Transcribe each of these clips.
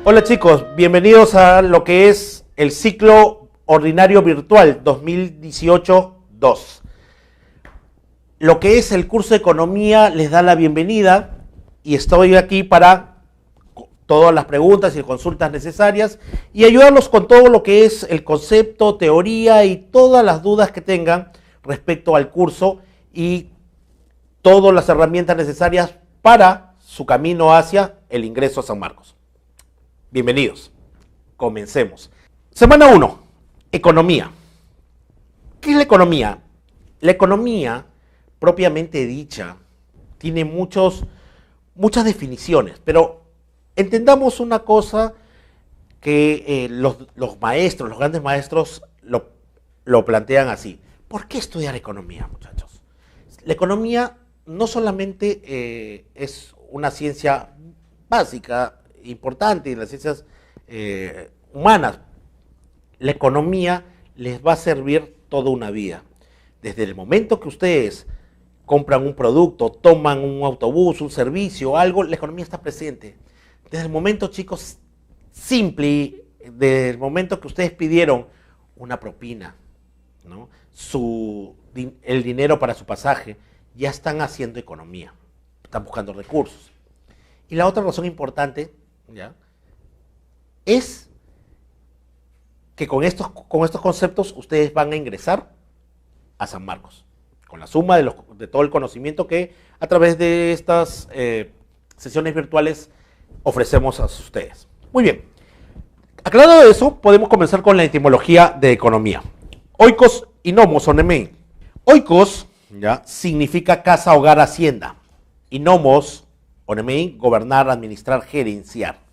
Hola chicos, bienvenidos a lo que es el ciclo ordinario virtual 2018-2. Lo que es el curso de economía les da la bienvenida y estoy aquí para todas las preguntas y consultas necesarias y ayudarlos con todo lo que es el concepto, teoría y todas las dudas que tengan respecto al curso y todas las herramientas necesarias para su camino hacia el ingreso a San Marcos. Bienvenidos. Comencemos. Semana 1. Economía. ¿Qué es la economía? La economía, propiamente dicha, tiene muchas definiciones, pero entendamos una cosa que los maestros, los grandes maestros lo plantean así. ¿Por qué estudiar economía, muchachos? La economía no solamente es una ciencia básica, importante en las ciencias humanas. La economía les va a servir toda una vida. Desde el momento que ustedes compran un producto, toman un autobús, un servicio, algo, la economía está presente. Desde el momento, chicos, simple, desde el momento que ustedes pidieron una propina, ¿no? El dinero para su pasaje, ya están haciendo economía, están buscando recursos. Y la otra razón importante, ¿ya?, es que con estos conceptos ustedes van a ingresar a San Marcos, con la suma de todo el conocimiento que a través de estas sesiones virtuales ofrecemos a ustedes. Muy bien, aclarado eso, podemos comenzar con la etimología de economía. Oikos y nomos onemen. Oikos, ¿ya?, significa casa, hogar, hacienda, y nomos onemen, gobernar, administrar, gerenciar.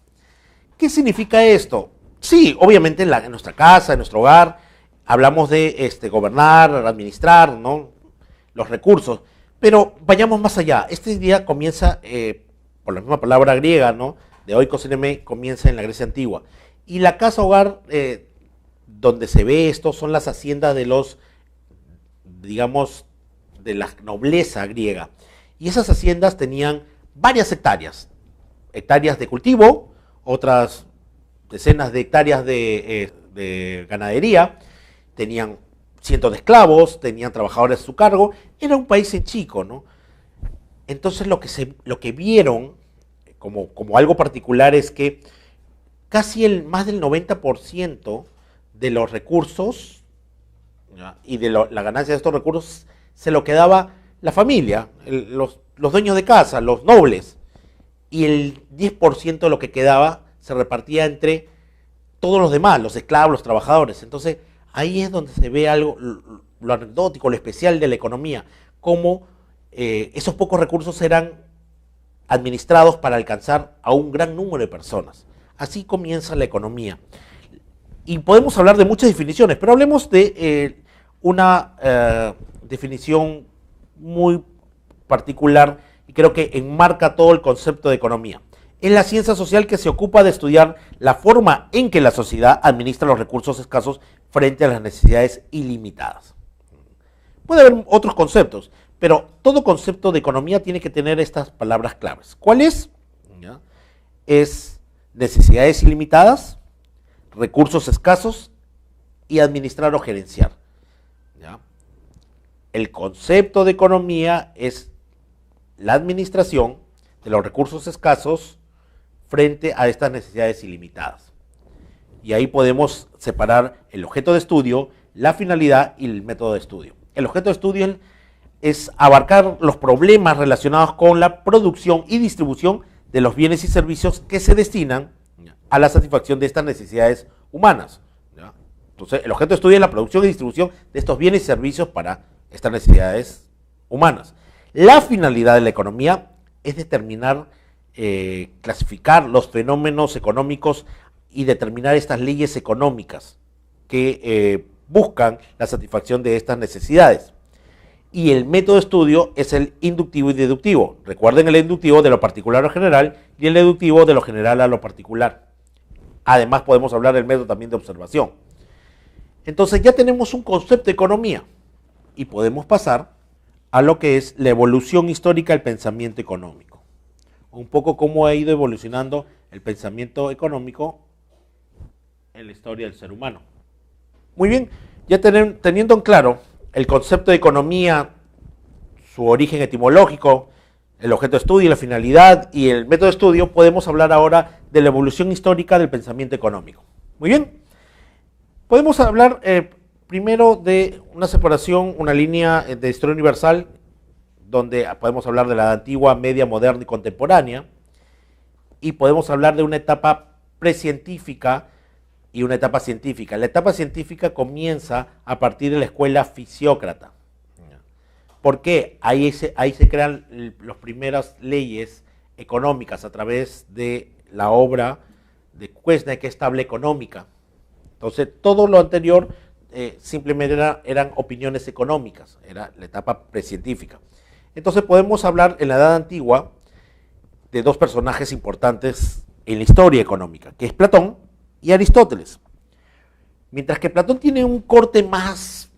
¿Qué significa esto? Sí, obviamente en nuestra casa, en nuestro hogar, hablamos de gobernar, administrar, ¿no?, los recursos, pero vayamos más allá. Este día comienza, por la misma palabra griega, ¿no?, de oikos eneme, comienza en la Grecia antigua. Y la casa hogar, donde se ve esto, son las haciendas de los, digamos, de la nobleza griega. Y esas haciendas tenían varias hectáreas de cultivo, otras decenas de hectáreas de ganadería, tenían cientos de esclavos, tenían trabajadores a su cargo, era un país en chico, ¿no? Entonces lo que vieron como algo particular es que casi más del 90% de los recursos, ¿ya?, y de la ganancia de estos recursos se lo quedaba la familia, los dueños de casa, los nobles, y el 10% de lo que quedaba se repartía entre todos los demás, los esclavos, los trabajadores. Entonces, ahí es donde se ve algo, lo anecdótico, lo especial de la economía, cómo esos pocos recursos eran administrados para alcanzar a un gran número de personas. Así comienza la economía. Y podemos hablar de muchas definiciones, pero hablemos de una definición muy particular y creo que enmarca todo el concepto de economía. Es la ciencia social que se ocupa de estudiar la forma en que la sociedad administra los recursos escasos frente a las necesidades ilimitadas. Puede haber otros conceptos, pero todo concepto de economía tiene que tener estas palabras claves. ¿Cuál es? ¿Ya? Es necesidades ilimitadas, recursos escasos y administrar o gerenciar. ¿Ya? El concepto de economía es la administración de los recursos escasos frente a estas necesidades ilimitadas. Y ahí podemos separar el objeto de estudio, la finalidad y el método de estudio. El objeto de estudio es abarcar los problemas relacionados con la producción y distribución de los bienes y servicios que se destinan a la satisfacción de estas necesidades humanas. ¿Ya? Entonces, el objeto de estudio es la producción y distribución de estos bienes y servicios para estas necesidades humanas. La finalidad de la economía es determinar, clasificar los fenómenos económicos y determinar estas leyes económicas que buscan la satisfacción de estas necesidades. Y el método de estudio es el inductivo y deductivo. Recuerden el inductivo de lo particular a lo general y el deductivo de lo general a lo particular. Además podemos hablar del método también de observación. Entonces ya tenemos un concepto de economía y podemos pasar a lo que es la evolución histórica del pensamiento económico. Un poco cómo ha ido evolucionando el pensamiento económico en la historia del ser humano. Muy bien, ya teniendo en claro el concepto de economía, su origen etimológico, el objeto de estudio, la finalidad y el método de estudio, podemos hablar ahora de la evolución histórica del pensamiento económico. Muy bien, podemos hablar primero de una separación, una línea de historia universal, donde podemos hablar de la antigua, media, moderna y contemporánea, y podemos hablar de una etapa precientífica y una etapa científica. La etapa científica comienza a partir de la escuela fisiócrata. ¿Por qué? Ahí se crean las primeras leyes económicas a través de la obra de Quesnay, que es Tabla Económica. Entonces, todo lo anterior simplemente eran opiniones económicas, era la etapa precientífica. Entonces, podemos hablar en la Edad Antigua de dos personajes importantes en la historia económica, que es Platón y Aristóteles. Mientras que Platón tiene un corte más,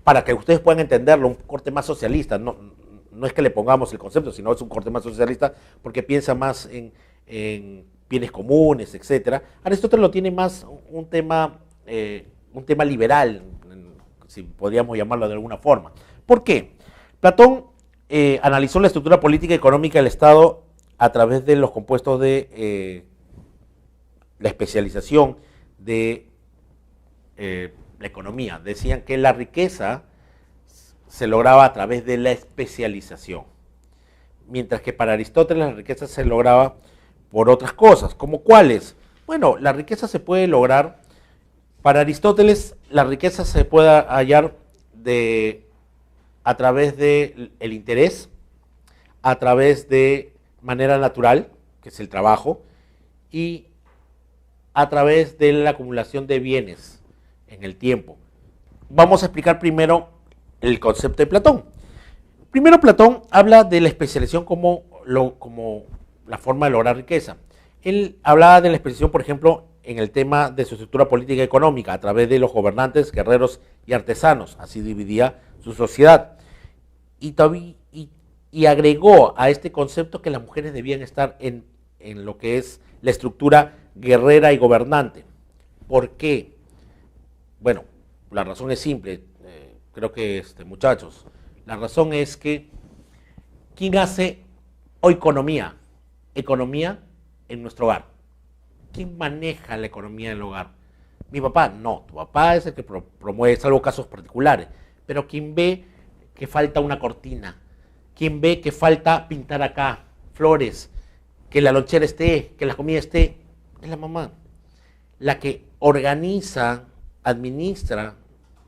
para que ustedes puedan entenderlo, un corte más socialista, no es que le pongamos el concepto, sino es un corte más socialista porque piensa más en bienes comunes, etc. Aristóteles lo tiene más un tema liberal, si podríamos llamarlo de alguna forma. ¿Por qué? Platón analizó la estructura política y económica del Estado a través de los compuestos de la especialización de la economía. Decían que la riqueza se lograba a través de la especialización, mientras que para Aristóteles la riqueza se lograba por otras cosas, ¿como cuáles? Bueno, la riqueza se puede lograr, para Aristóteles la riqueza se puede hallar a través del interés, a través de manera natural, que es el trabajo, y a través de la acumulación de bienes en el tiempo. Vamos a explicar primero el concepto de Platón. Primero, Platón habla de la especialización como la forma de lograr riqueza. Él hablaba de la especialización, por ejemplo, en el tema de su estructura política y económica, a través de los gobernantes, guerreros y artesanos. Así dividía su sociedad. Y agregó a este concepto que las mujeres debían estar en lo que es la estructura guerrera y gobernante. ¿Por qué? Bueno, la razón es simple, creo que muchachos, la razón es que ¿quién hace economía? Economía en nuestro hogar. ¿Quién maneja la economía del hogar? Mi papá, no, tu papá es el que promueve, salvo casos particulares, pero quien ve que falta una cortina, quien ve que falta pintar acá, flores, que la lonchera esté, que la comida esté, es la mamá. La que organiza, administra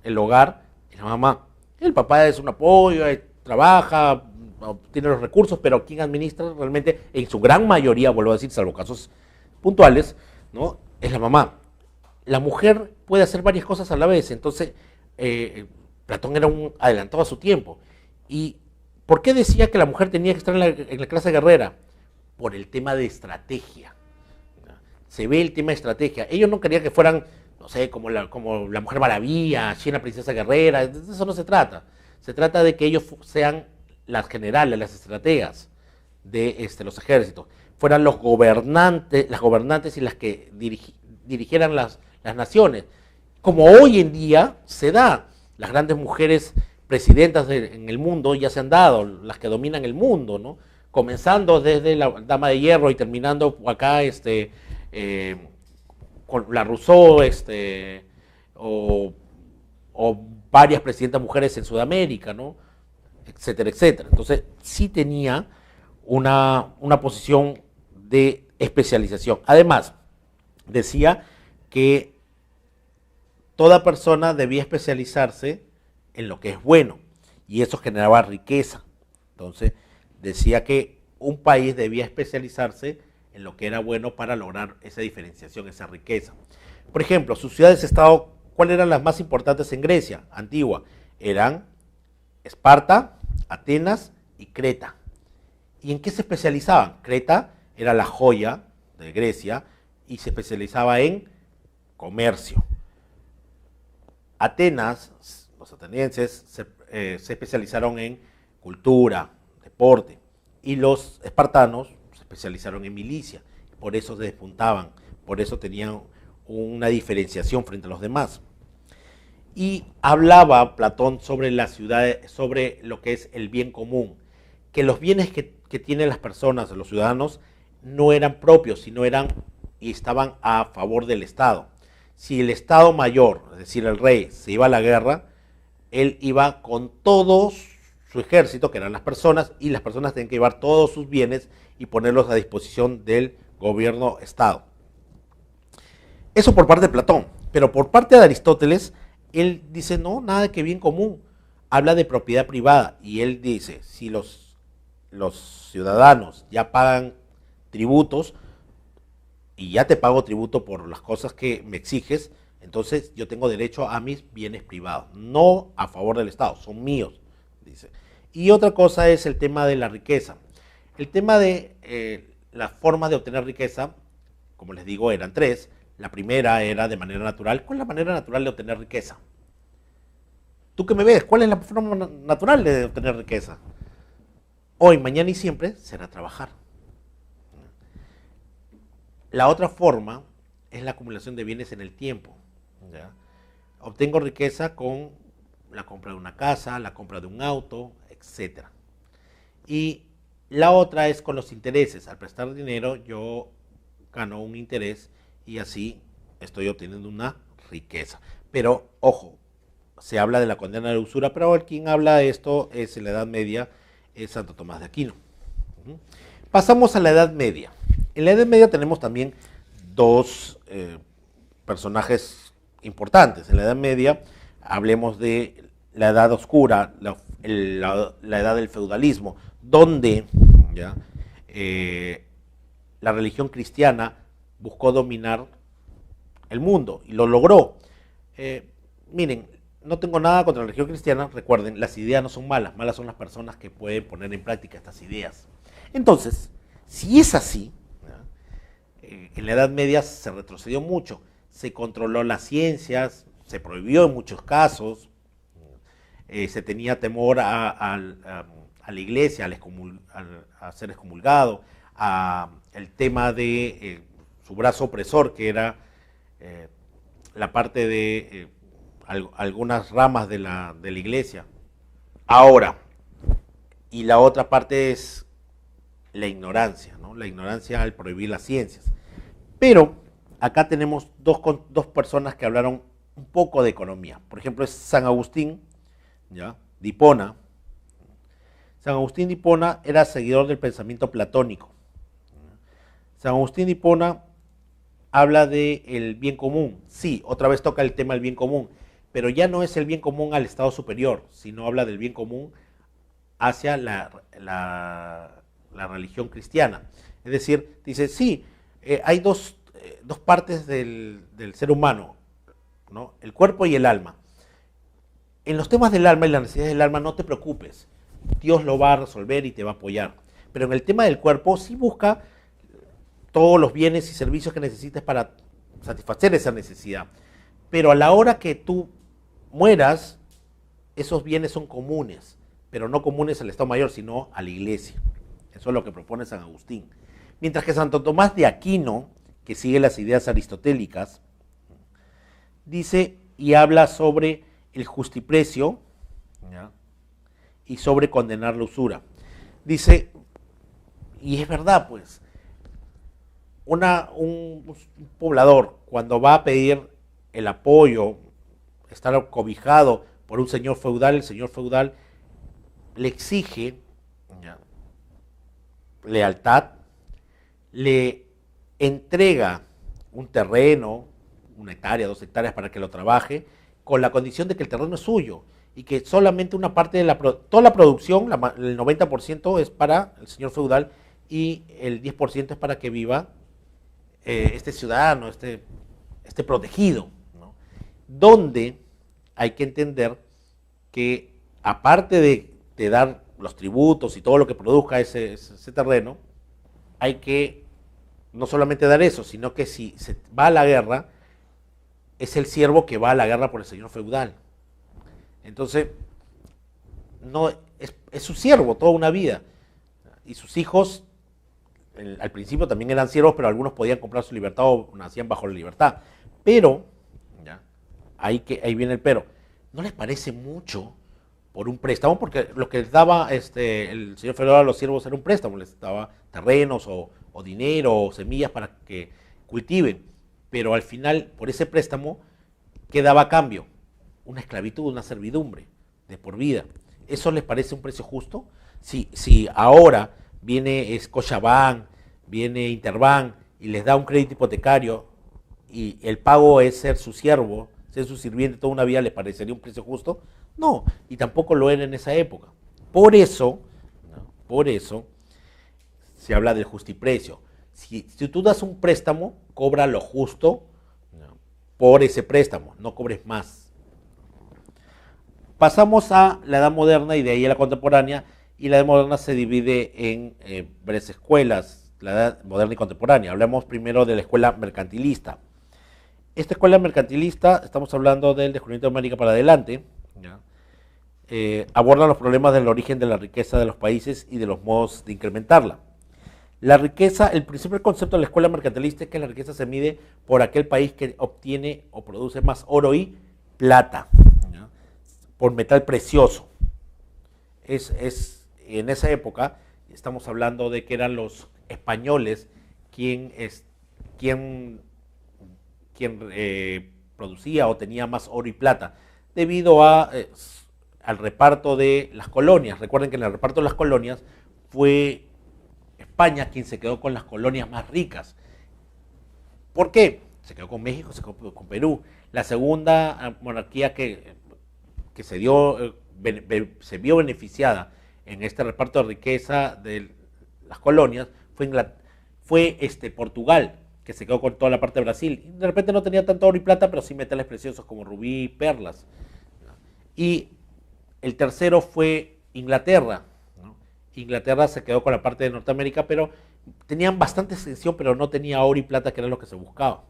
el hogar es la mamá. El papá es un apoyo, trabaja, tiene los recursos, pero quien administra realmente, en su gran mayoría, vuelvo a decir, salvo casos puntuales, ¿no?, es la mamá. La mujer puede hacer varias cosas a la vez, entonces Platón era un adelantado a su tiempo. ¿Y por qué decía que la mujer tenía que estar en la clase guerrera? Por el tema de estrategia. Se ve el tema de estrategia. Ellos no querían que fueran, no sé, como la Mujer Maravilla, Xena Princesa Guerrera, de eso no se trata. Se trata de que ellos sean las generales, las estrategas de los ejércitos, fueran las gobernantes y las que dirigieran las naciones. Como hoy en día se da, las grandes mujeres presidentas en el mundo ya se han dado, las que dominan el mundo, ¿no? Comenzando desde la Dama de Hierro y terminando acá con la Rousseau, o varias presidentas mujeres en Sudamérica, ¿no?, etcétera, etcétera. Entonces, sí tenía una posición de especialización. Además, decía que toda persona debía especializarse en lo que es bueno, y eso generaba riqueza. Entonces, decía que un país debía especializarse en lo que era bueno para lograr esa diferenciación, esa riqueza. Por ejemplo, sus ciudades-estado, ¿cuáles eran las más importantes en Grecia antigua? Eran Esparta, Atenas y Creta. ¿Y en qué se especializaban? Creta era la joya de Grecia y se especializaba en comercio. Atenas, los atenienses, se especializaron en cultura, deporte, y los espartanos se especializaron en milicia, por eso se despuntaban, por eso tenían una diferenciación frente a los demás. Y hablaba Platón sobre la ciudad, sobre lo que es el bien común, que los bienes que tienen las personas, los ciudadanos, no eran propios, sino eran y estaban a favor del Estado. Si el Estado mayor, es decir, el rey, se iba a la guerra, él iba con todo su ejército, que eran las personas, y las personas tenían que llevar todos sus bienes y ponerlos a disposición del gobierno-Estado. Eso por parte de Platón, pero por parte de Aristóteles, él dice, no, nada de que bien común, habla de propiedad privada, y él dice, si los ciudadanos ya pagan tributos, y ya te pago tributo por las cosas que me exiges, entonces yo tengo derecho a mis bienes privados, no a favor del Estado, son míos, dice. Y otra cosa es el tema de la riqueza. El tema de las formas de obtener riqueza, como les digo, eran tres. La primera era de manera natural. ¿Cuál es la manera natural de obtener riqueza? ¿Tú que me ves? ¿Cuál es la forma natural de obtener riqueza? Hoy, mañana y siempre será trabajar. La otra forma es la acumulación de bienes en el tiempo. ¿Ya? Obtengo riqueza con la compra de una casa, la compra de un auto, etc. Y la otra es con los intereses. Al prestar dinero yo gano un interés y así estoy obteniendo una riqueza. Pero, ojo, se habla de la condena de la usura, pero el quien habla de esto es en la Edad Media, es Santo Tomás de Aquino. Pasamos a la Edad Media. En la Edad Media tenemos también dos personajes importantes. En la Edad Media hablemos de la Edad Oscura, la Edad del Feudalismo, donde ¿ya? La religión cristiana buscó dominar el mundo y lo logró. Miren, no tengo nada contra la religión cristiana, recuerden, las ideas no son malas, malas son las personas que pueden poner en práctica estas ideas. Entonces, si es así, en la Edad Media se retrocedió mucho, se controló las ciencias, se prohibió en muchos casos, se tenía temor a la iglesia, a ser excomulgado, el tema de su brazo opresor, que era la parte de algunas ramas de la iglesia. Ahora, y la otra parte es la ignorancia, ¿no? La ignorancia al prohibir las ciencias. Pero acá tenemos dos personas que hablaron un poco de economía. Por ejemplo, es San Agustín, ¿ya? de Hipona. San Agustín de Hipona era seguidor del pensamiento platónico. San Agustín de Hipona habla del bien común. Sí, otra vez toca el tema del bien común, pero ya no es el bien común al Estado superior, sino habla del bien común hacia la religión cristiana. Es decir, dice, sí, hay dos partes del ser humano, ¿no? El cuerpo y el alma. En los temas del alma y las necesidades del alma no te preocupes, Dios lo va a resolver y te va a apoyar. Pero en el tema del cuerpo sí busca todos los bienes y servicios que necesites para satisfacer esa necesidad. Pero a la hora que tú mueras, esos bienes son comunes, pero no comunes al Estado Mayor, sino a la Iglesia. Eso es lo que propone San Agustín. Mientras que Santo Tomás de Aquino, que sigue las ideas aristotélicas, dice y habla sobre el justiprecio, ¿ya? y sobre condenar la usura. Dice, y es verdad, pues, un poblador cuando va a pedir el apoyo, estar cobijado por un señor feudal, el señor feudal le exige, ¿ya? lealtad, le entrega un terreno, 1 hectárea, 2 hectáreas para que lo trabaje, con la condición de que el terreno es suyo y que solamente una parte de toda la producción, el 90% es para el señor feudal y el 10% es para que viva este ciudadano, este protegido, ¿no? Donde hay que entender que aparte de dar los tributos y todo lo que produzca ese terreno, hay que no solamente dar eso, sino que si se va a la guerra, es el siervo que va a la guerra por el señor feudal. Entonces, no es su siervo toda una vida. Y sus hijos al principio también eran siervos, pero algunos podían comprar su libertad o nacían bajo la libertad. Pero, ¿ya? Ahí viene el pero, ¿no les parece mucho por un préstamo? Porque lo que les daba el señor Figueroa a los siervos era un préstamo, les daba terrenos o dinero o semillas para que cultiven, pero al final, por ese préstamo, ¿qué daba a cambio? Una esclavitud, una servidumbre de por vida. ¿Eso les parece un precio justo? Si ahora viene Scotiabank, viene Interbank y les da un crédito hipotecario y el pago es ser su siervo, ser su sirviente toda una vida, ¿les parecería un precio justo? No, y tampoco lo era en esa época. Por eso, ¿no? Por eso se habla del justiprecio. Si tú das un préstamo, cobra lo justo, ¿no? Por ese préstamo, no cobres más. Pasamos a la Edad Moderna y de ahí a la Contemporánea, y la Edad Moderna se divide en varias escuelas, la Edad Moderna y Contemporánea. Hablamos primero de la escuela mercantilista. Esta escuela mercantilista, estamos hablando del descubrimiento de América para adelante, ¿ya? Aborda los problemas del origen de la riqueza de los países y de los modos de incrementarla. La riqueza, el principal concepto de la escuela mercantilista es que la riqueza se mide por aquel país que obtiene o produce más oro y plata, ¿ya? Por metal precioso. En esa época, estamos hablando de que eran los españoles quien producía o tenía más oro y plata, debido al reparto de las colonias. Recuerden que en el reparto de las colonias fue España quien se quedó con las colonias más ricas. ¿Por qué? Se quedó con México, se quedó con Perú. La segunda monarquía que se vio beneficiada en este reparto de riqueza de las colonias fue Portugal, que se quedó con toda la parte de Brasil. Y de repente no tenía tanto oro y plata, pero sí metales preciosos como rubí y perlas. Y el tercero fue Inglaterra, ¿no? Inglaterra se quedó con la parte de Norteamérica, pero tenían bastante extensión, pero no tenía oro y plata, que era lo que se buscaba.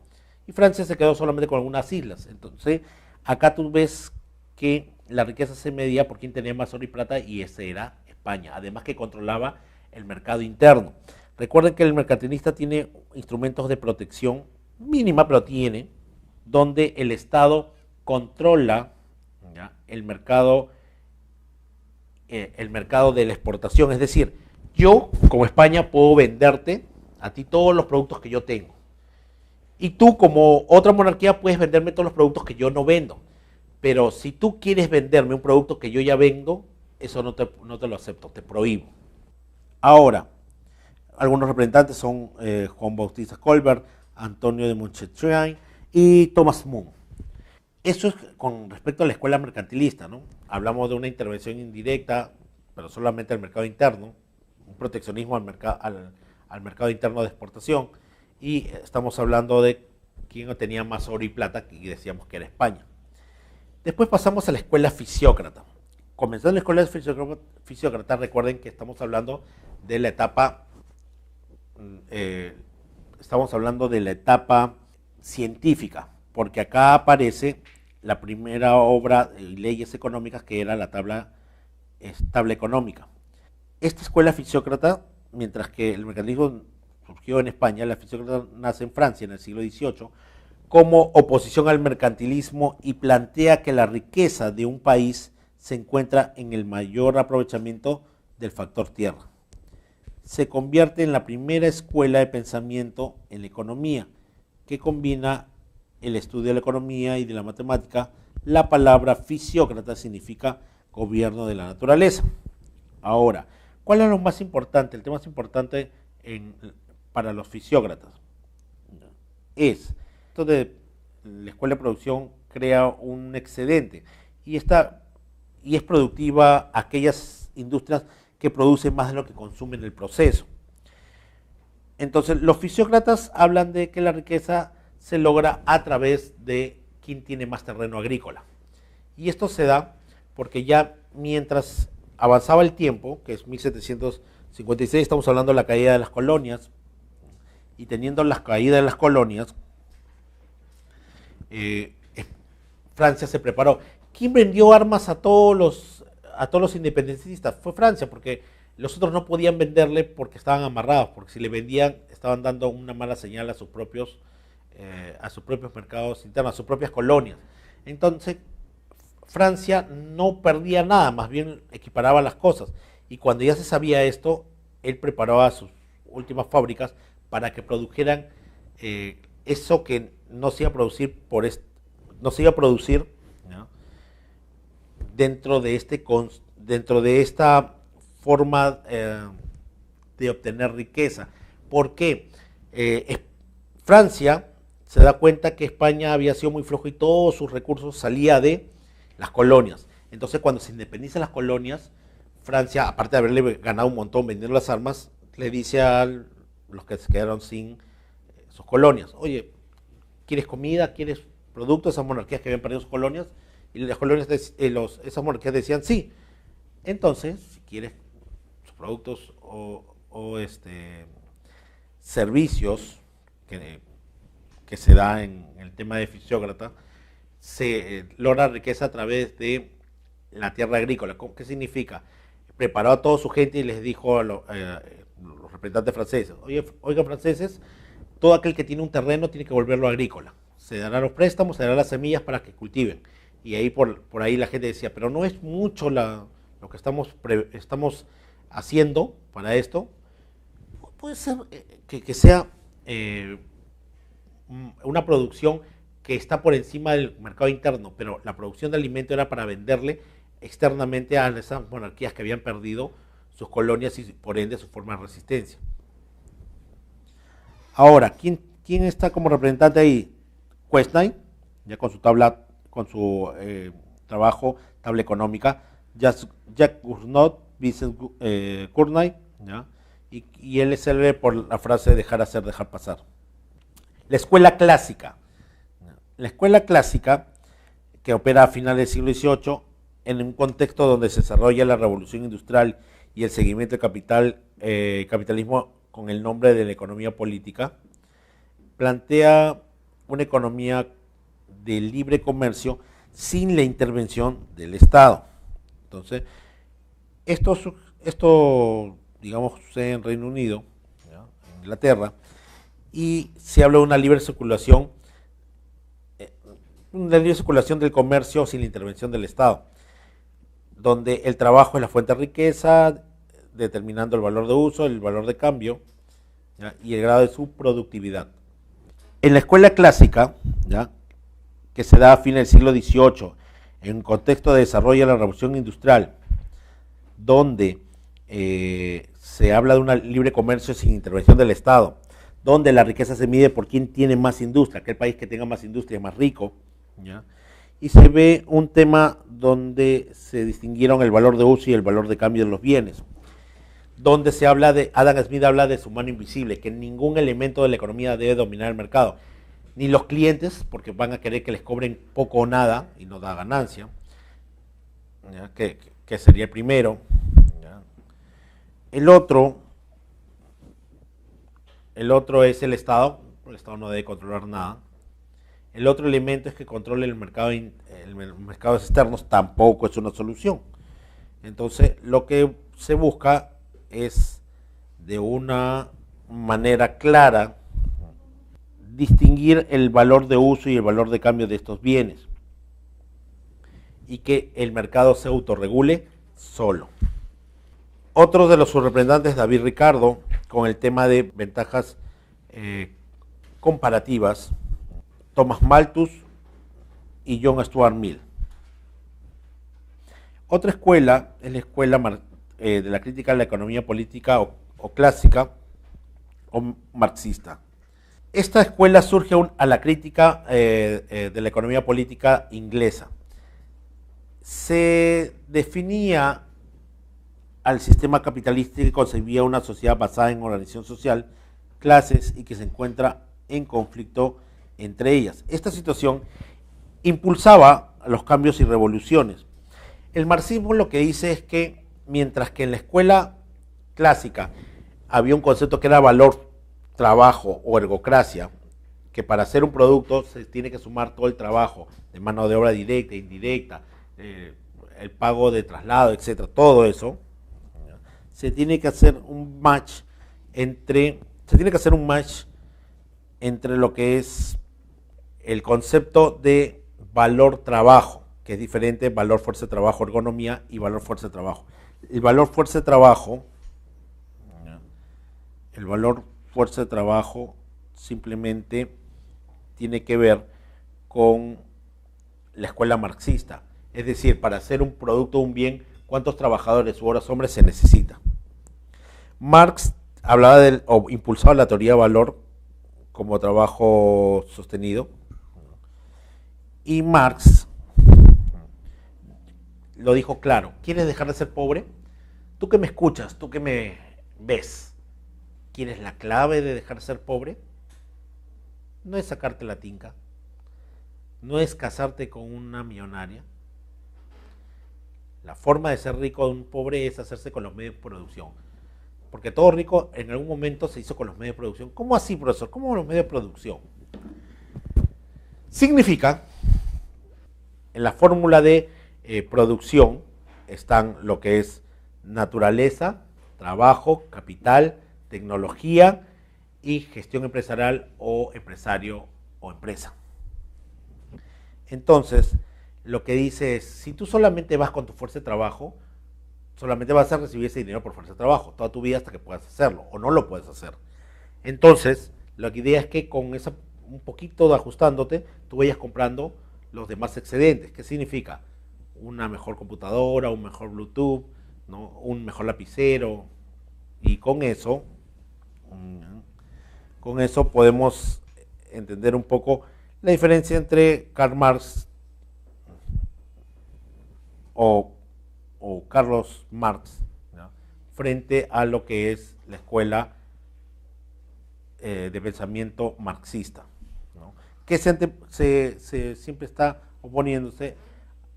Y Francia se quedó solamente con algunas islas. Entonces, acá tú ves que la riqueza se medía por quien tenía más oro y plata, y ese era España, además que controlaba el mercado interno. Recuerden que el mercantilista tiene instrumentos de protección mínima, pero tiene, donde el Estado controla, ¿ya?, el mercado de la exportación. Es decir, yo como España puedo venderte a ti todos los productos que yo tengo, y tú como otra monarquía puedes venderme todos los productos que yo no vendo. Pero si tú quieres venderme un producto que yo ya vendo, eso no te lo acepto, te prohíbo. Ahora, algunos representantes son Juan Bautista Colbert, Antonio de Montchatouin y Thomas Moon. Eso es con respecto a la escuela mercantilista, ¿no? Hablamos de una intervención indirecta, pero solamente al mercado interno, un proteccionismo al mercado interno de exportación, y estamos hablando de quién tenía más oro y plata, y decíamos que era España. Después pasamos a la escuela fisiócrata. Comenzando la escuela fisiócrata, recuerden que estamos hablando de la etapa científica, porque acá aparece la primera obra de leyes económicas, que era la tabla económica. Esta escuela fisiócrata, mientras que el mercantilismo surgió en España, la fisiócrata nace en Francia en el siglo XVIII, como oposición al mercantilismo, y plantea que la riqueza de un país se encuentra en el mayor aprovechamiento del factor tierra. Se convierte en la primera escuela de pensamiento en la economía, que combina el estudio de la economía y de la matemática. La palabra fisiócrata significa gobierno de la naturaleza. Ahora, ¿cuál es lo más importante? El tema más importante para los fisiócratas es esto de la escuela de producción crea un excedente, y es productiva aquellas industrias que producen más de lo que consumen en el proceso. Entonces, los fisiócratas hablan de que la riqueza se logra a través de quien tiene más terreno agrícola. Y esto se da porque ya mientras avanzaba el tiempo, que es 1756, estamos hablando de la caída de las colonias, y teniendo la caída de las colonias, Francia se preparó. ¿Quién vendió armas a todos los independentistas? Fue Francia, porque Los otros no podían venderle porque estaban amarrados, porque si le vendían estaban dando una mala señal a sus propios mercados internos, a sus propias colonias. Entonces, Francia no perdía nada, más bien equiparaba las cosas. Y cuando ya se sabía esto, él preparaba sus últimas fábricas para que produjeran eso que no se iba a producir no se iba a producir, ¿no?, dentro de esta forma de obtener riqueza. ¿Por qué? Francia se da cuenta que España había sido muy flojo y todos sus recursos salía de las colonias. Entonces, cuando se independizan las colonias, Francia, aparte de haberle ganado un montón vendiendo las armas, le dice a los que se quedaron sin sus colonias: oye, ¿quieres comida? ¿Quieres productos? Esas monarquías que habían perdido sus colonias, y las colonias esas monarquías decían sí. Entonces, si quieres sus productos o servicios que se da en el tema de fisiócrata, se logra riqueza a través de la tierra agrícola. ¿Qué significa? Preparó a toda su gente y les dijo a los representantes franceses: oigan franceses, todo aquel que tiene un terreno tiene que volverlo agrícola. Se darán los préstamos, se darán las semillas para que cultiven. Y ahí por ahí la gente decía: pero no es mucho lo que estamos haciendo para esto. Puede ser que sea una producción que está por encima del mercado interno, pero la producción de alimento era para venderle externamente a esas monarquías que habían perdido sus colonias y por ende su forma de resistencia. Ahora, ¿quién está como representante ahí? Quesnay, ya con su trabajo, tabla económica. Jacques Gournot, Vincent Cournay, ¿ya? Y él es célebre por la frase: dejar hacer, dejar pasar. La escuela clásica. La escuela clásica, que opera a finales del siglo XVIII, en un contexto donde se desarrolla la revolución industrial y el seguimiento del capitalismo con el nombre de la economía política, plantea una economía de libre comercio sin la intervención del Estado. Entonces, esto digamos, sucede en Reino Unido, ¿ya?, en Inglaterra, y se habla de una libre circulación del comercio sin la intervención del Estado, donde el trabajo es la fuente de riqueza, determinando el valor de uso, el valor de cambio, ¿ya?, y el grado de su productividad. En la escuela clásica, ¿ya?, que se da a fines del siglo XVIII, en un contexto de desarrollo de la revolución industrial, donde se habla de un libre comercio sin intervención del Estado, donde la riqueza se mide por quién tiene más industria, aquel país que tenga más industria es más rico, ¿ya?, y se ve un tema donde se distinguieron el valor de uso y el valor de cambio de los bienes, donde se habla Adam Smith habla de su mano invisible, que ningún elemento de la economía debe dominar el mercado, ni los clientes, porque van a querer que les cobren poco o nada y no da ganancia, ¿ya?, que sería el primero, ¿ya? El otro es el Estado no debe controlar nada. El otro elemento es que controle el mercado, mercados externos, tampoco es una solución. Entonces, lo que se busca es, de una manera clara, distinguir el valor de uso y el valor de cambio de estos bienes, y que el mercado se autorregule solo. Otro de los representantes, David Ricardo, con el tema de ventajas comparativas, Thomas Malthus y John Stuart Mill. Otra escuela es la escuela de la crítica de la economía política o clásica o marxista. Esta escuela surge a la crítica de la economía política inglesa. Se definía al sistema capitalista que concebía una sociedad basada en organización social, clases y que se encuentra en conflicto entre ellas. Esta situación impulsaba los cambios y revoluciones. El marxismo lo que dice es que mientras que en la escuela clásica había un concepto que era valor, trabajo o ergocracia, que para hacer un producto se tiene que sumar todo el trabajo de mano de obra directa, indirecta, el pago de traslado, etcétera, todo eso, se tiene que hacer un match entre lo que es el concepto de valor trabajo, que es diferente, valor fuerza de trabajo, ergonomía y valor fuerza de trabajo. El valor fuerza de trabajo simplemente tiene que ver con la escuela marxista. Es decir, para hacer un producto, un bien, ¿cuántos trabajadores u horas hombres se necesita? Marx hablaba o impulsaba la teoría de valor como trabajo sostenido. Y Marx lo dijo claro: ¿quieres dejar de ser pobre? Tú que me escuchas, tú que me ves, ¿quieres la clave de dejar de ser pobre? No es sacarte la tinca, no es casarte con una millonaria. La forma de ser rico de un pobre es hacerse con los medios de producción. Porque todo rico en algún momento se hizo con los medios de producción. ¿Cómo así, profesor? ¿Cómo los medios de producción? Significa, en la fórmula de producción están lo que es naturaleza, trabajo, capital, tecnología y gestión empresarial o empresario o empresa. Entonces, lo que dice es, si tú solamente vas con tu fuerza de trabajo, solamente vas a recibir ese dinero por fuerza de trabajo toda tu vida hasta que puedas hacerlo, o no lo puedes hacer. Entonces, la idea es que con un poquito de ajustándote, tú vayas comprando los demás excedentes. ¿Qué significa? Una mejor computadora, un mejor Bluetooth, ¿no? Un mejor lapicero. Y con eso podemos entender un poco la diferencia entre Karl Marx o Carlos Marx, ¿no?, frente a lo que es la escuela de pensamiento marxista, ¿no?, que siempre está oponiéndose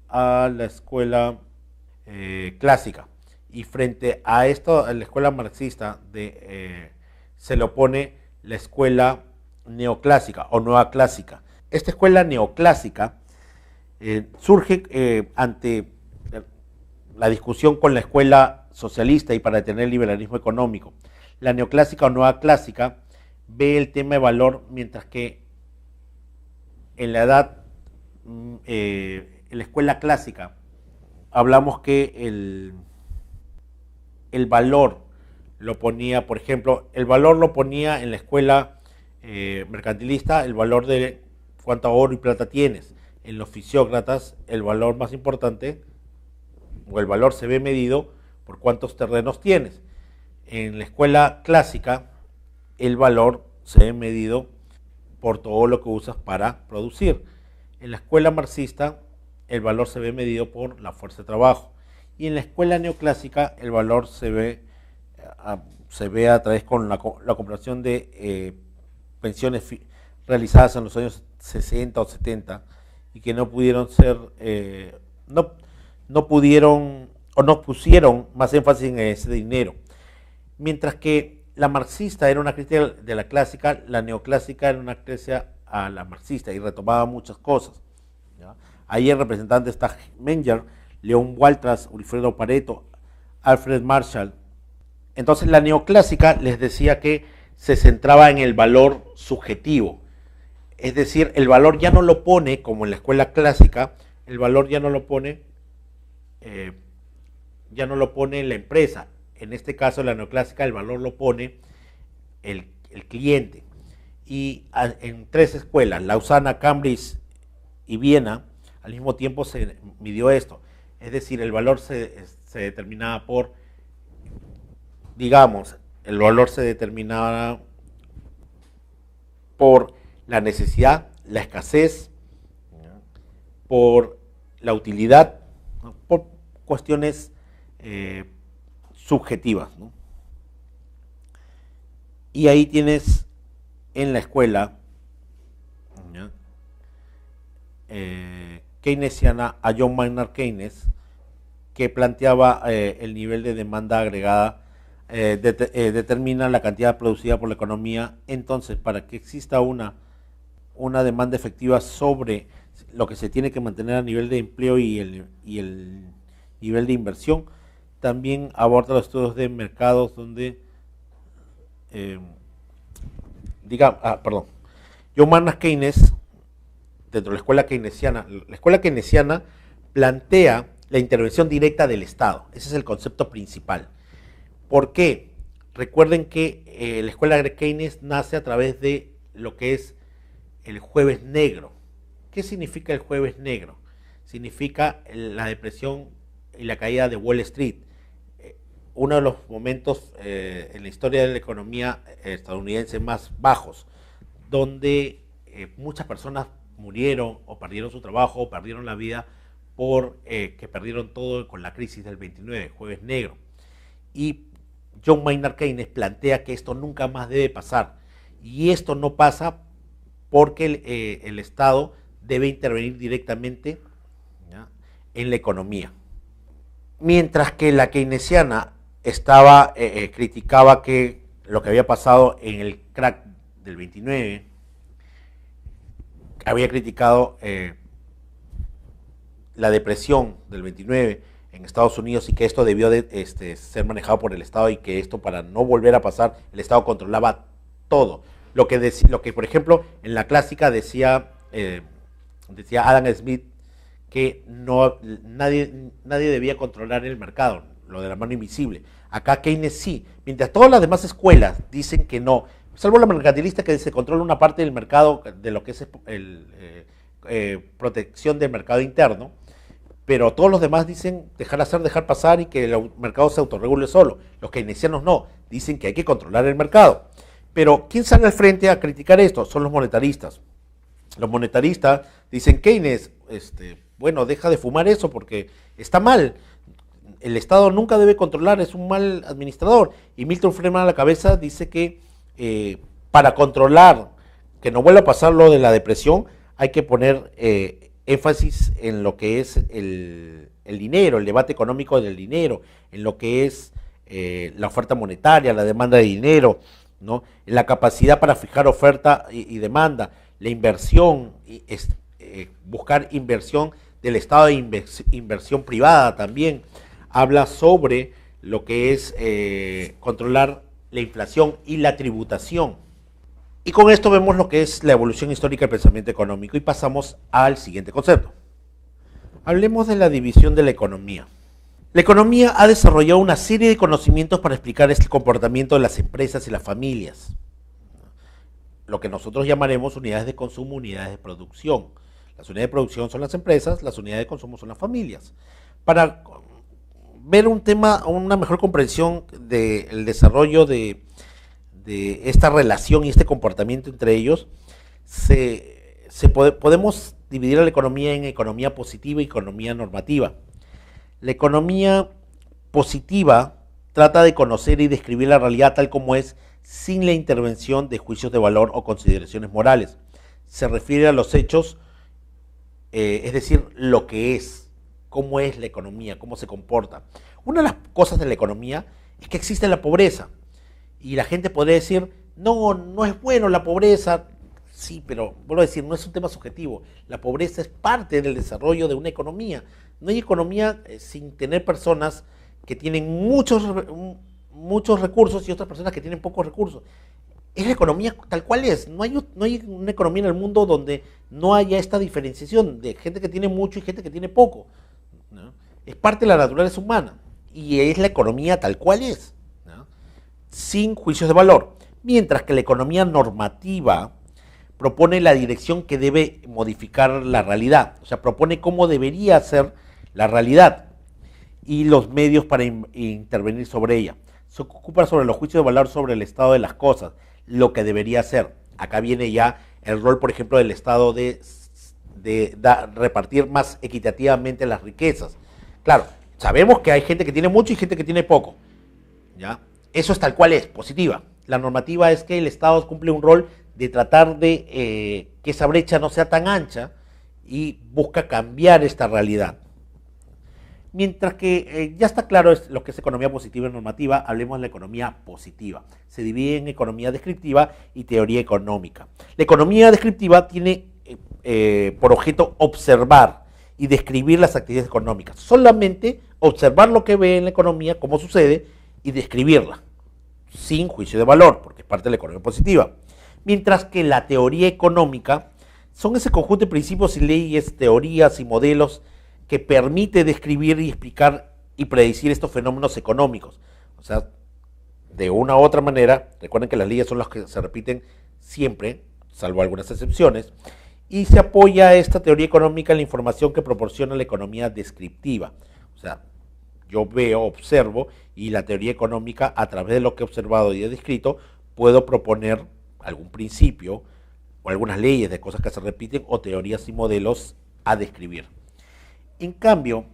a la escuela clásica. Y frente a esto, a la escuela marxista, se le opone la escuela neoclásica o nueva clásica. Esta escuela neoclásica surge ante la discusión con la escuela socialista y para detener el liberalismo económico. La neoclásica o nueva clásica ve el tema de valor, mientras que en la en la escuela clásica hablamos que el valor lo ponía, por ejemplo, el valor lo ponía en la escuela mercantilista, el valor de cuánto oro y plata tienes. En los fisiócratas, el valor más importante, o el valor se ve medido por cuántos terrenos tienes. En la escuela clásica, el valor se ve medido por todo lo que usas para producir. En la escuela marxista, el valor se ve medido por la fuerza de trabajo. Y en la escuela neoclásica, el valor se ve a través con la comparación de pensiones realizadas en los años 60 o 70 y que no pudieron ser, no pudieron o no pusieron más énfasis en ese dinero. Mientras que la marxista era una crítica de la clásica, la neoclásica era una crítica a la marxista y retomaba muchas cosas, ¿ya? Ahí el representante está Menger, León Waltras, Wilfredo Pareto, Alfred Marshall. Entonces la neoclásica les decía que se centraba en el valor subjetivo, es decir, el valor ya no lo pone, como en la escuela clásica, el valor ya no lo pone en la empresa. En este caso, la neoclásica, el valor lo pone el cliente. Y en tres escuelas, Lausana, Cambridge y Viena, al mismo tiempo se midió esto. Es decir, el valor se determinaba por, digamos, el valor se determinaba por la necesidad, la escasez, por la utilidad, ¿no?, por cuestiones subjetivas, ¿no? Y ahí tienes en la escuela keynesiana a John Maynard Keynes, que planteaba el nivel de demanda agregada determina la cantidad producida por la economía. Entonces, para que exista una demanda efectiva sobre lo que se tiene que mantener a nivel de empleo y el nivel de inversión, también aborda los estudios de mercados donde, John Maynard Keynes, dentro de la escuela keynesiana plantea la intervención directa del Estado. Ese es el concepto principal. ¿Por qué? Recuerden que la escuela de Keynes nace a través de lo que es el Jueves Negro. ¿Qué significa el Jueves Negro? Significa la depresión y la caída de Wall Street. Uno de los momentos en la historia de la economía estadounidense más bajos, donde muchas personas murieron o perdieron su trabajo o perdieron la vida por que perdieron todo con la crisis del 29, Jueves Negro. Y John Maynard Keynes plantea que esto nunca más debe pasar. Y esto no pasa porque el Estado debe intervenir directamente, ¿ya?, en la economía. Mientras que la keynesiana criticaba que lo que había pasado en el crack del 29, había criticado la depresión del 29 en Estados Unidos y que esto debió de ser manejado por el Estado y que esto, para no volver a pasar, el Estado controlaba todo. Lo que por ejemplo, en la clásica decía Adam Smith que nadie debía controlar el mercado, lo de la mano invisible. Acá Keynes sí, mientras todas las demás escuelas dicen que no, salvo la mercantilista, que se controla una parte del mercado de lo que es protección del mercado interno, pero todos los demás dicen dejar hacer, dejar pasar y que el mercado se autorregule solo. Los keynesianos no, dicen que hay que controlar el mercado. Pero ¿quién sale al frente a criticar esto? Son los monetaristas. Los monetaristas dicen: Keynes, bueno, deja de fumar eso porque está mal. El Estado nunca debe controlar, es un mal administrador. Y Milton Friedman a la cabeza dice que para controlar, que no vuelva a pasar lo de la depresión, hay que poner énfasis en lo que es el dinero, el debate económico del dinero, en lo que es la oferta monetaria, la demanda de dinero, ¿no?, la capacidad para fijar oferta y demanda, la inversión, buscar inversión del Estado e inversión privada también. Habla sobre lo que es controlar la inflación y la tributación. Y con esto vemos lo que es la evolución histórica del pensamiento económico y pasamos al siguiente concepto. Hablemos de la división de la economía. La economía ha desarrollado una serie de conocimientos para explicar el comportamiento de las empresas y las familias. Lo que nosotros llamaremos unidades de consumo, unidades de producción. Las unidades de producción son las empresas, las unidades de consumo son las familias. Para ver una mejor comprensión del desarrollo de esta relación y este comportamiento entre ellos, podemos dividir a la economía en economía positiva y economía normativa. La economía positiva trata de conocer y describir la realidad tal como es, sin la intervención de juicios de valor o consideraciones morales. Se refiere a los hechos, es decir, lo que es, cómo es la economía, cómo se comporta. Una de las cosas de la economía es que existe la pobreza. Y la gente podría decir: no es bueno la pobreza. Sí, pero vuelvo a decir, no es un tema subjetivo. La pobreza es parte del desarrollo de una economía. No hay economía sin tener personas que tienen muchos recursos y otras personas que tienen pocos recursos. Es la economía tal cual es. No hay una economía en el mundo donde no haya esta diferenciación de gente que tiene mucho y gente que tiene poco, ¿no? Es parte de la naturaleza humana y es la economía tal cual es, ¿no?, sin juicios de valor. Mientras que la economía normativa propone la dirección que debe modificar la realidad, o sea, propone cómo debería ser la realidad y los medios para intervenir sobre ella. Se ocupa sobre los juicios de valor sobre el estado de las cosas, lo que debería ser. Acá viene ya el rol, por ejemplo, del Estado de repartir más equitativamente las riquezas. Claro, sabemos que hay gente que tiene mucho y gente que tiene poco, ¿ya? Eso es tal cual es, positiva. La normativa es que el Estado cumple un rol de tratar de que esa brecha no sea tan ancha y busca cambiar esta realidad. Mientras que ya está claro lo que es economía positiva y normativa, hablemos de la economía positiva. Se divide en economía descriptiva y teoría económica. La economía descriptiva tiene por objeto observar y describir las actividades económicas. Solamente observar lo que ve en la economía, cómo sucede, y describirla, sin juicio de valor, porque es parte de la economía positiva. Mientras que la teoría económica son ese conjunto de principios y leyes, teorías y modelos que permite describir y explicar y predecir estos fenómenos económicos. O sea, de una u otra manera, recuerden que las leyes son las que se repiten siempre, salvo algunas excepciones, y se apoya esta teoría económica en la información que proporciona la economía descriptiva. O sea, yo veo, observo, y la teoría económica, a través de lo que he observado y he descrito, puedo proponer algún principio o algunas leyes de cosas que se repiten o teorías y modelos a describir. En cambio,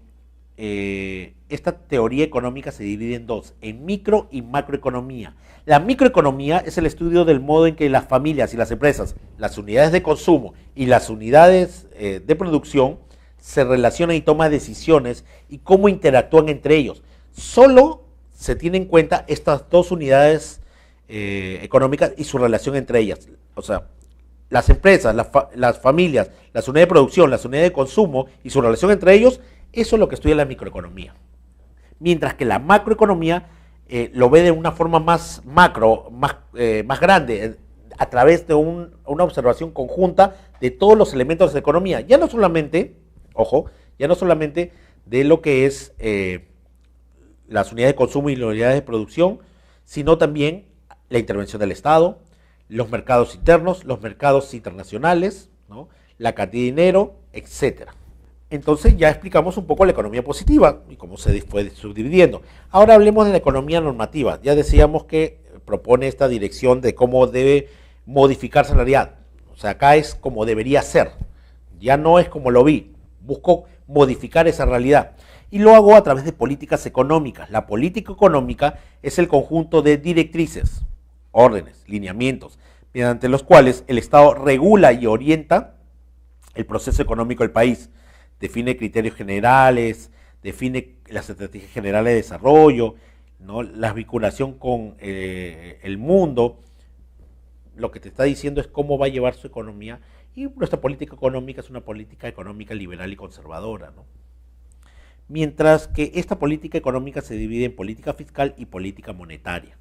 esta teoría económica se divide en dos, en micro y macroeconomía. La microeconomía es el estudio del modo en que las familias y las empresas, las unidades de consumo y las unidades de producción se relacionan y toman decisiones y cómo interactúan entre ellos. Solo se tienen en cuenta estas dos unidades económicas y su relación entre ellas. O sea, las empresas, las familias, las unidades de producción, las unidades de consumo y su relación entre ellos, eso es lo que estudia la microeconomía. Mientras que la macroeconomía lo ve de una forma más macro, más grande, a través de una observación conjunta de todos los elementos de la economía. Ya no solamente, ojo, ya no solamente de lo que es las unidades de consumo y las unidades de producción, sino también la intervención del Estado, los mercados internos, los mercados internacionales, ¿no? La cantidad de dinero, etcétera. Entonces ya explicamos un poco la economía positiva y cómo se fue subdividiendo. Ahora hablemos de la economía normativa. Ya decíamos que propone esta dirección de cómo debe modificarse la realidad. O sea, acá es como debería ser. Ya no es como lo vi. Busco modificar esa realidad. Y lo hago a través de políticas económicas. La política económica es el conjunto de directrices, órdenes, lineamientos, mediante los cuales el Estado regula y orienta el proceso económico del país, define criterios generales, define las estrategias generales de desarrollo, ¿no? La vinculación con el mundo. Lo que te está diciendo es cómo va a llevar su economía, y nuestra política económica es una política económica liberal y conservadora, ¿no? Mientras que esta política económica se divide en política fiscal y política monetaria.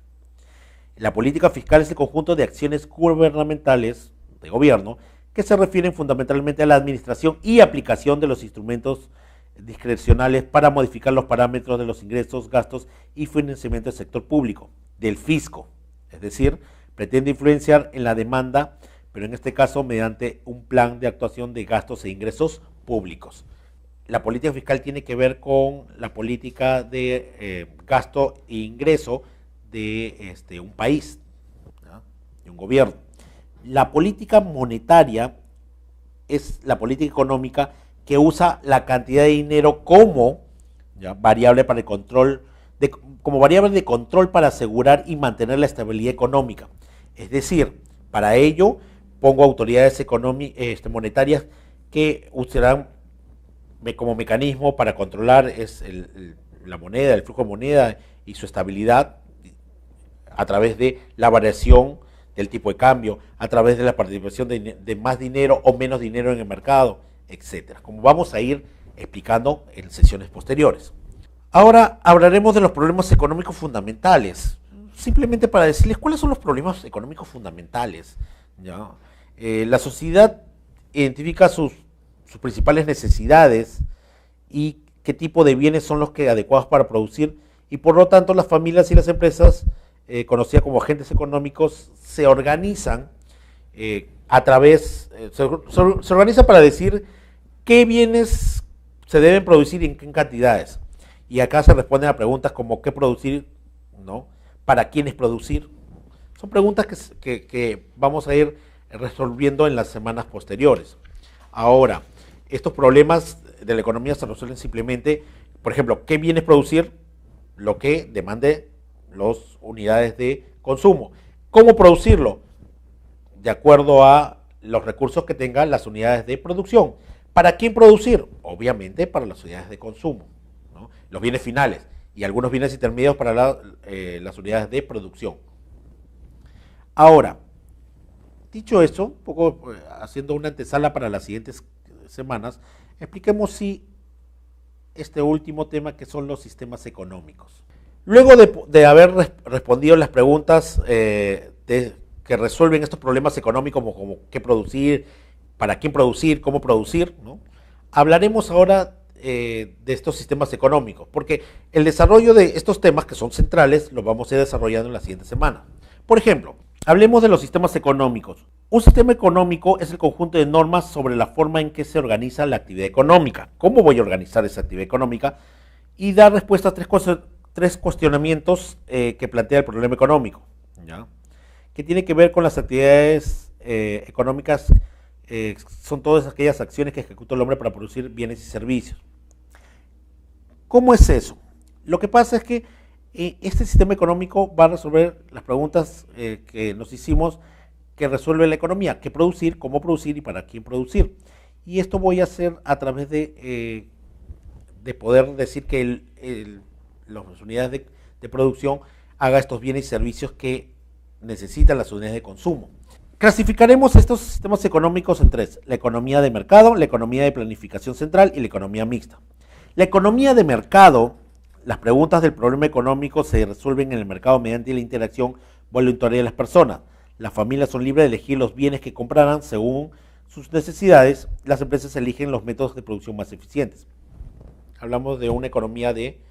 La política fiscal es el conjunto de acciones gubernamentales de gobierno que se refieren fundamentalmente a la administración y aplicación de los instrumentos discrecionales para modificar los parámetros de los ingresos, gastos y financiamiento del sector público, del fisco. Es decir, pretende influenciar en la demanda, pero en este caso mediante un plan de actuación de gastos e ingresos públicos. La política fiscal tiene que ver con la política de gasto e ingreso de un país, ¿no? De un gobierno. La política monetaria es la política económica que usa la cantidad de dinero como variable para el control, como variable de control para asegurar y mantener la estabilidad económica. Es decir, para ello pongo autoridades monetarias que usarán como mecanismo para controlar la moneda, el flujo de moneda y su estabilidad a través de la variación del tipo de cambio, a través de la participación de más dinero o menos dinero en el mercado, etcétera, como vamos a ir explicando en sesiones posteriores. Ahora hablaremos de los problemas económicos fundamentales, simplemente para decirles cuáles son los problemas económicos fundamentales, ¿ya? La sociedad identifica sus principales necesidades y qué tipo de bienes son los que adecuados para producir, y por lo tanto las familias y las empresas conocidas como agentes económicos se organizan a través, se organiza para decir qué bienes se deben producir y en qué cantidades. Y acá se responden a preguntas como qué producir, ¿no? ¿Para quiénes producir? Son preguntas que vamos a ir resolviendo en las semanas posteriores. Ahora, estos problemas de la economía se resuelven simplemente, por ejemplo, ¿qué bienes producir? Lo que demande las unidades de consumo. ¿Cómo producirlo? De acuerdo a los recursos que tengan las unidades de producción. ¿Para quién producir? Obviamente para las unidades de consumo, ¿no? Los bienes finales y algunos bienes intermedios para las unidades de producción. Ahora, dicho eso, un poco haciendo una antesala para las siguientes semanas, expliquemos si este último tema que son los sistemas económicos. Luego de haber respondido las preguntas que resuelven estos problemas económicos como qué producir, para quién producir, cómo producir, ¿no? Hablaremos ahora de estos sistemas económicos, porque el desarrollo de estos temas que son centrales los vamos a ir desarrollando en la siguiente semana. Por ejemplo, hablemos de los sistemas económicos. Un sistema económico es el conjunto de normas sobre la forma en que se organiza la actividad económica. ¿Cómo voy a organizar esa actividad económica? Y dar respuesta a tres cuestionamientos que plantea el problema económico, ¿ya? Que tiene que ver con las actividades económicas. Son todas aquellas acciones que ejecuta el hombre para producir bienes y servicios. ¿Cómo es eso? Lo que pasa es que este sistema económico va a resolver las preguntas que nos hicimos, que resuelve la economía: qué producir, cómo producir y para quién producir. Y esto voy a hacer a través de poder decir que las unidades de producción haga estos bienes y servicios que necesitan las unidades de consumo. Clasificaremos estos sistemas económicos en tres: la economía de mercado, la economía de planificación central y la economía mixta. La economía de mercado, las preguntas del problema económico se resuelven en el mercado mediante la interacción voluntaria de las personas. Las familias son libres de elegir los bienes que comprarán según sus necesidades. Las empresas eligen los métodos de producción más eficientes. Hablamos de una economía de,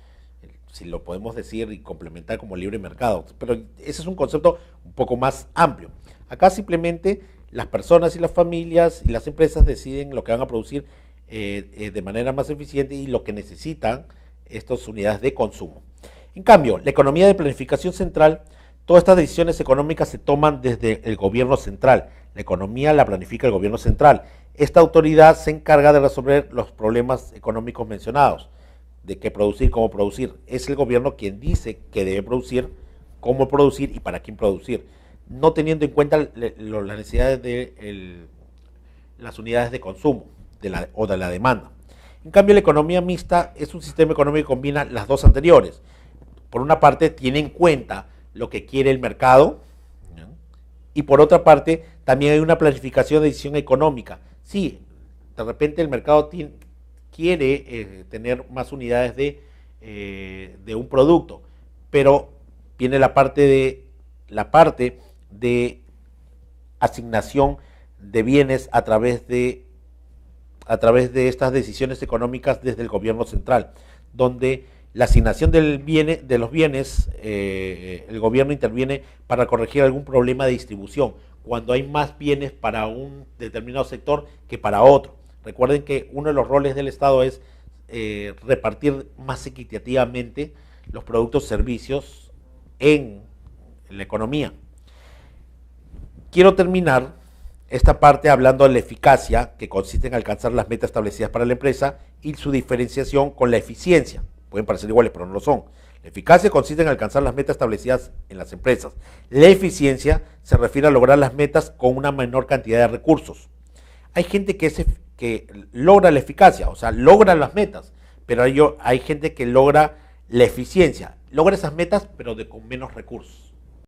si lo podemos decir y complementar como libre mercado, pero ese es un concepto un poco más amplio. Acá simplemente las personas y las familias y las empresas deciden lo que van a producir de manera más eficiente y lo que necesitan estas unidades de consumo. En cambio, la economía de planificación central, todas estas decisiones económicas se toman desde el gobierno central. La economía la planifica el gobierno central. Esta autoridad se encarga de resolver los problemas económicos mencionados, de qué producir, cómo producir. Es el gobierno quien dice qué debe producir, cómo producir y para quién producir, no teniendo en cuenta las necesidades de las unidades de consumo o de la demanda. En cambio, la economía mixta es un sistema económico que combina las dos anteriores. Por una parte, tiene en cuenta lo que quiere el mercado, ¿no? Y por otra parte, también hay una planificación de decisión económica. Sí, de repente el mercado quiere tener más unidades de un producto, pero viene la parte de asignación de bienes a través de estas decisiones económicas desde el gobierno central, donde la asignación de los bienes, el gobierno interviene para corregir algún problema de distribución, cuando hay más bienes para un determinado sector que para otro. Recuerden que uno de los roles del Estado es repartir más equitativamente los productos y servicios en la economía. Quiero terminar esta parte hablando de la eficacia, que consiste en alcanzar las metas establecidas para la empresa, y su diferenciación con la eficiencia. Pueden parecer iguales, pero no lo son. La eficacia consiste en alcanzar las metas establecidas en las empresas. La eficiencia se refiere a lograr las metas con una menor cantidad de recursos. Hay gente que logra la eficacia, o sea, logra las metas, pero hay gente que logra la eficiencia, logra esas metas, pero con menos recursos.